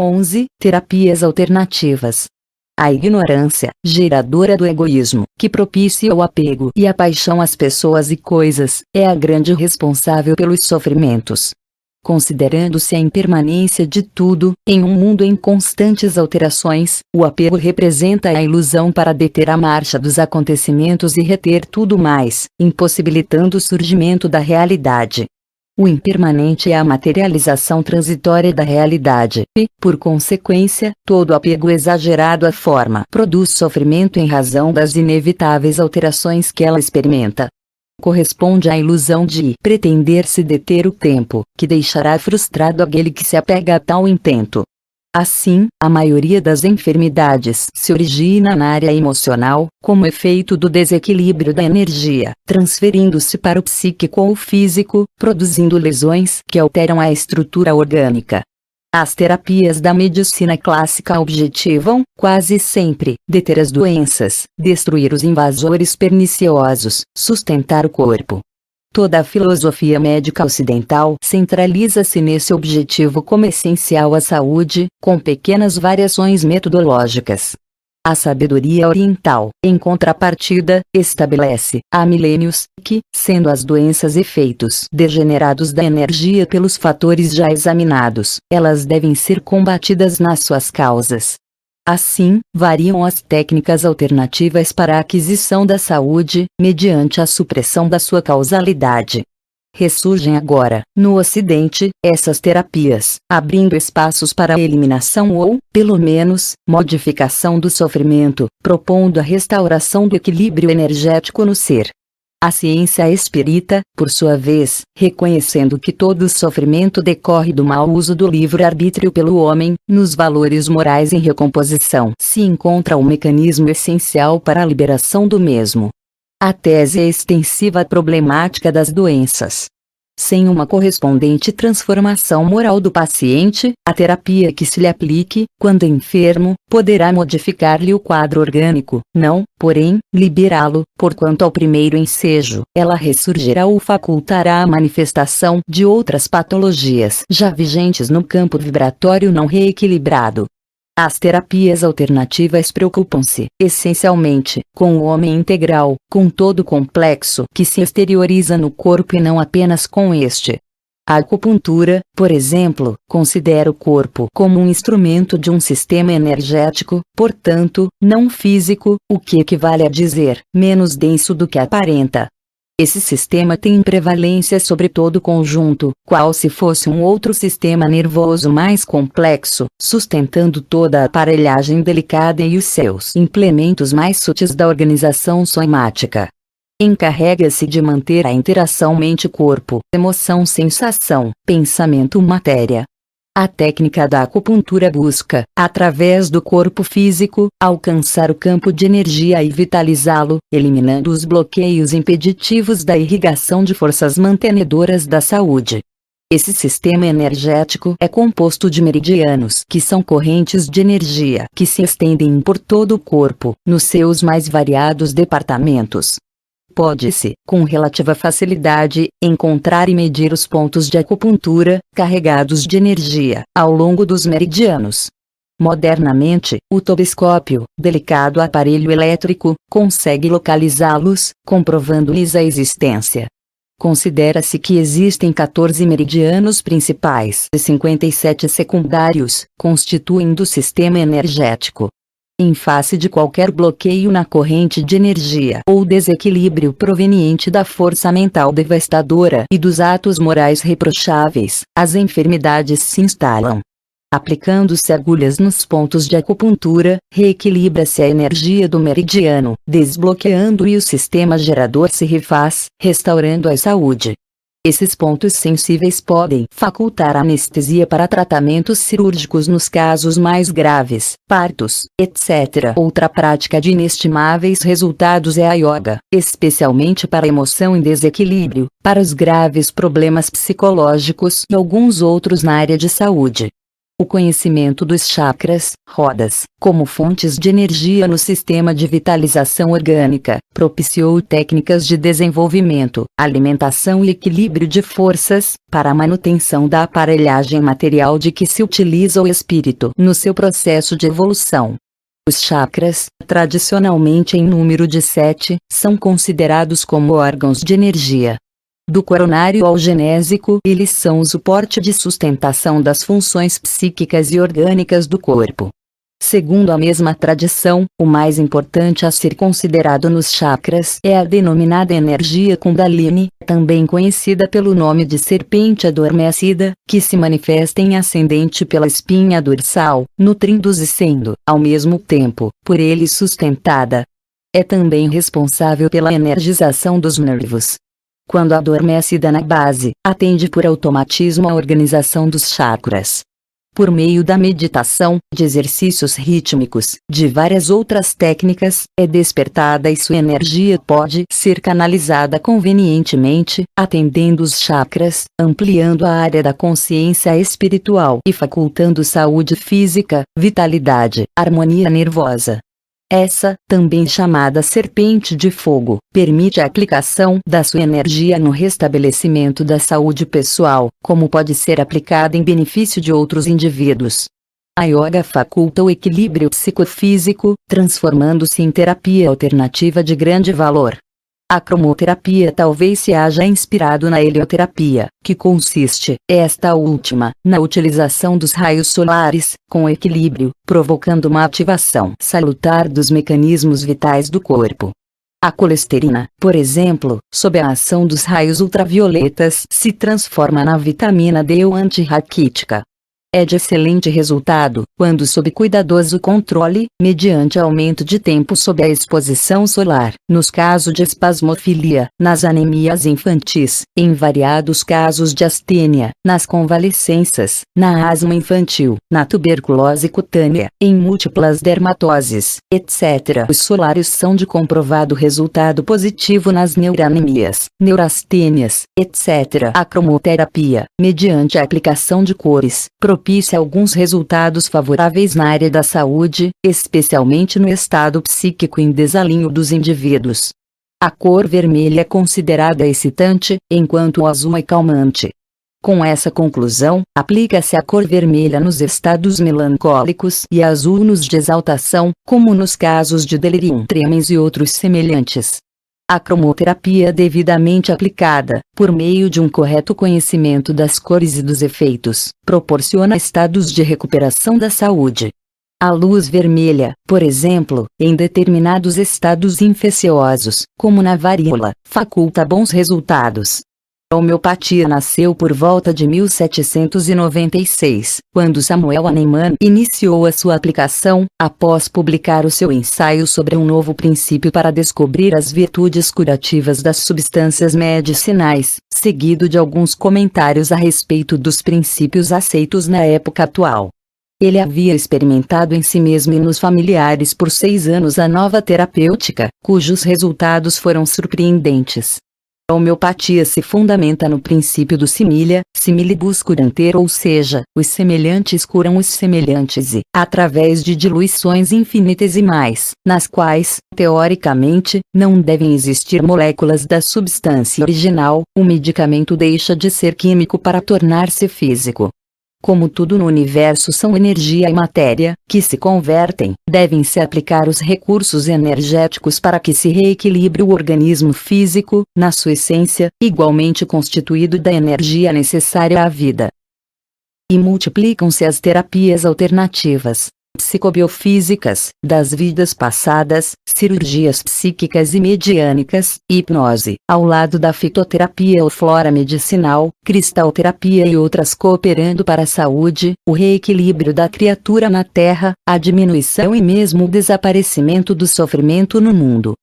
11. Terapias alternativas. A ignorância, geradora do egoísmo, que propicia o apego e a paixão às pessoas e coisas, é a grande responsável pelos sofrimentos. Considerando-se a impermanência de tudo, em um mundo em constantes alterações, o apego representa a ilusão para deter a marcha dos acontecimentos e reter tudo mais, impossibilitando o surgimento da realidade. O impermanente é a materialização transitória da realidade, e, por consequência, todo apego exagerado à forma produz sofrimento em razão das inevitáveis alterações que ela experimenta. Corresponde à ilusão de pretender-se deter o tempo, que deixará frustrado aquele que se apega a tal intento. Assim, a maioria das enfermidades se origina na área emocional, como efeito do desequilíbrio da energia, transferindo-se para o psíquico ou físico, produzindo lesões que alteram a estrutura orgânica. As terapias da medicina clássica objetivam, quase sempre, deter as doenças, destruir os invasores perniciosos, sustentar o corpo. Toda a filosofia médica ocidental centraliza-se nesse objetivo como essencial à saúde, com pequenas variações metodológicas. A sabedoria oriental, em contrapartida, estabelece, há milênios, que, sendo as doenças efeitos degenerados da energia pelos fatores já examinados, elas devem ser combatidas nas suas causas. Assim, variam as técnicas alternativas para a aquisição da saúde, mediante a supressão da sua causalidade. Ressurgem agora, no Ocidente, essas terapias, abrindo espaços para a eliminação ou, pelo menos, modificação do sofrimento, propondo a restauração do equilíbrio energético no ser. A ciência espírita, por sua vez, reconhecendo que todo sofrimento decorre do mau uso do livre-arbítrio pelo homem, nos valores morais em recomposição se encontra o mecanismo essencial para a liberação do mesmo. A tese é extensiva à problemática das doenças. Sem uma correspondente transformação moral do paciente, a terapia que se lhe aplique, quando enfermo, poderá modificar-lhe o quadro orgânico, não, porém, liberá-lo, porquanto ao primeiro ensejo, ela ressurgirá ou facultará a manifestação de outras patologias já vigentes no campo vibratório não reequilibrado. As terapias alternativas preocupam-se, essencialmente, com o homem integral, com todo o complexo que se exterioriza no corpo e não apenas com este. A acupuntura, por exemplo, considera o corpo como um instrumento de um sistema energético, portanto, não físico, o que equivale a dizer, menos denso do que aparenta. Esse sistema tem prevalência sobre todo o conjunto, qual se fosse um outro sistema nervoso mais complexo, sustentando toda a aparelhagem delicada e os seus implementos mais sutis da organização somática. Encarrega-se de manter a interação mente-corpo, emoção-sensação, pensamento-matéria. A técnica da acupuntura busca, através do corpo físico, alcançar o campo de energia e vitalizá-lo, eliminando os bloqueios impeditivos da irrigação de forças mantenedoras da saúde. Esse sistema energético é composto de meridianos, que são correntes de energia que se estendem por todo o corpo, nos seus mais variados departamentos. Pode-se, com relativa facilidade, encontrar e medir os pontos de acupuntura, carregados de energia, ao longo dos meridianos. Modernamente, o telescópio, delicado aparelho elétrico, consegue localizá-los, comprovando-lhes a existência. Considera-se que existem 14 meridianos principais e 57 secundários, constituindo o sistema energético. Em face de qualquer bloqueio na corrente de energia ou desequilíbrio proveniente da força mental devastadora e dos atos morais reprocháveis, as enfermidades se instalam. Aplicando-se agulhas nos pontos de acupuntura, reequilibra-se a energia do meridiano, desbloqueando e o sistema gerador se refaz, restaurando a saúde. Esses pontos sensíveis podem facultar anestesia para tratamentos cirúrgicos nos casos mais graves, partos, etc. Outra prática de inestimáveis resultados é a yoga, especialmente para a emoção em desequilíbrio, para os graves problemas psicológicos e alguns outros na área de saúde. O conhecimento dos chakras, rodas, como fontes de energia no sistema de vitalização orgânica, propiciou técnicas de desenvolvimento, alimentação e equilíbrio de forças, para a manutenção da aparelhagem material de que se utiliza o espírito no seu processo de evolução. Os chakras, tradicionalmente em número de 7, são considerados como órgãos de energia. Do coronário ao genésico, eles são o suporte de sustentação das funções psíquicas e orgânicas do corpo. Segundo a mesma tradição, o mais importante a ser considerado nos chakras é a denominada energia Kundalini, também conhecida pelo nome de serpente adormecida, que se manifesta em ascendente pela espinha dorsal, nutrindo-se e sendo, ao mesmo tempo, por ele sustentada. É também responsável pela energização dos nervos. Quando adormecida na base, atende por automatismo à organização dos chakras. Por meio da meditação, de exercícios rítmicos, de várias outras técnicas, é despertada e sua energia pode ser canalizada convenientemente, atendendo os chakras, ampliando a área da consciência espiritual e facultando saúde física, vitalidade, harmonia nervosa. Essa, também chamada serpente de fogo, permite a aplicação da sua energia no restabelecimento da saúde pessoal, como pode ser aplicada em benefício de outros indivíduos. A yoga faculta o equilíbrio psicofísico, transformando-se em terapia alternativa de grande valor. A cromoterapia talvez se haja inspirado na helioterapia, que consiste, esta última, na utilização dos raios solares, com equilíbrio, provocando uma ativação salutar dos mecanismos vitais do corpo. A colesterina, por exemplo, sob a ação dos raios ultravioletas, se transforma na vitamina D ou antirraquítica. É de excelente resultado, quando sob cuidadoso controle, mediante aumento de tempo sob a exposição solar, nos casos de espasmofilia, nas anemias infantis, em variados casos de astênia, nas convalescenças, na asma infantil, na tuberculose cutânea, em múltiplas dermatoses, etc. Os solários são de comprovado resultado positivo nas neuranemias, neurastênias, etc. A cromoterapia, mediante a aplicação de cores, propicia alguns resultados favoráveis na área da saúde, especialmente no estado psíquico em desalinho dos indivíduos. A cor vermelha é considerada excitante, enquanto o azul é calmante. Com essa conclusão, aplica-se a cor vermelha nos estados melancólicos e azul nos de exaltação, como nos casos de delirium tremens e outros semelhantes. A cromoterapia devidamente aplicada, por meio de um correto conhecimento das cores e dos efeitos, proporciona estados de recuperação da saúde. A luz vermelha, por exemplo, em determinados estados infecciosos, como na varíola, faculta bons resultados. A homeopatia nasceu por volta de 1796, quando Samuel Hahnemann iniciou a sua aplicação, após publicar o seu ensaio sobre um novo princípio para descobrir as virtudes curativas das substâncias medicinais, seguido de alguns comentários a respeito dos princípios aceitos na época atual. Ele havia experimentado em si mesmo e nos familiares por 6 anos a nova terapêutica, cujos resultados foram surpreendentes. A homeopatia se fundamenta no princípio do similia, similibus curanter, ou seja, os semelhantes curam os semelhantes e, através de diluições infinitesimais, nas quais, teoricamente, não devem existir moléculas da substância original, o medicamento deixa de ser químico para tornar-se físico. Como tudo no universo são energia e matéria, que se convertem, devem-se aplicar os recursos energéticos para que se reequilibre o organismo físico, na sua essência, igualmente constituído da energia necessária à vida. E multiplicam-se as terapias alternativas, psicobiofísicas, das vidas passadas, cirurgias psíquicas e mediânicas, hipnose, ao lado da fitoterapia ou flora medicinal, cristalterapia e outras cooperando para a saúde, o reequilíbrio da criatura na Terra, a diminuição e mesmo o desaparecimento do sofrimento no mundo.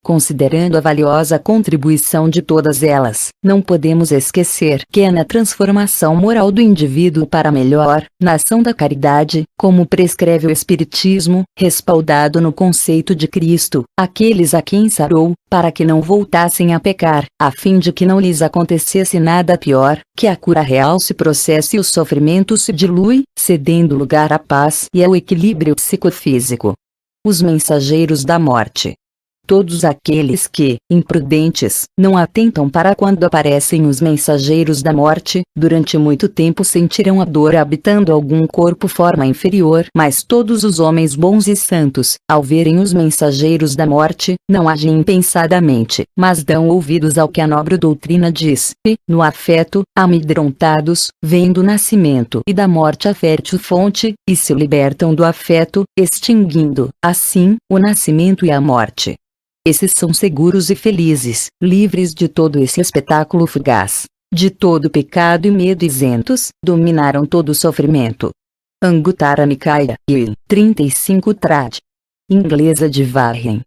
Considerando a valiosa contribuição de todas elas, não podemos esquecer que é na transformação moral do indivíduo para melhor, na ação da caridade, como prescreve o Espiritismo, respaldado no conceito de Cristo, aqueles a quem sarou, para que não voltassem a pecar, a fim de que não lhes acontecesse nada pior, que a cura real se processe e o sofrimento se dilui, cedendo lugar à paz e ao equilíbrio psicofísico. Os mensageiros da morte. Todos aqueles que, imprudentes, não atentam para quando aparecem os mensageiros da morte, durante muito tempo sentirão a dor habitando algum corpo forma inferior, mas todos os homens bons e santos, ao verem os mensageiros da morte, não agem impensadamente, mas dão ouvidos ao que a nobre doutrina diz, e, no afeto, amedrontados, vêm do nascimento e da morte a fértil fonte, e se libertam do afeto, extinguindo, assim, o nascimento e a morte. Esses são seguros e felizes, livres de todo esse espetáculo fugaz. De todo pecado e medo isentos, dominaram todo o sofrimento. Anguttara Nikaya, Il. 35 trad. Inglesa de Varren.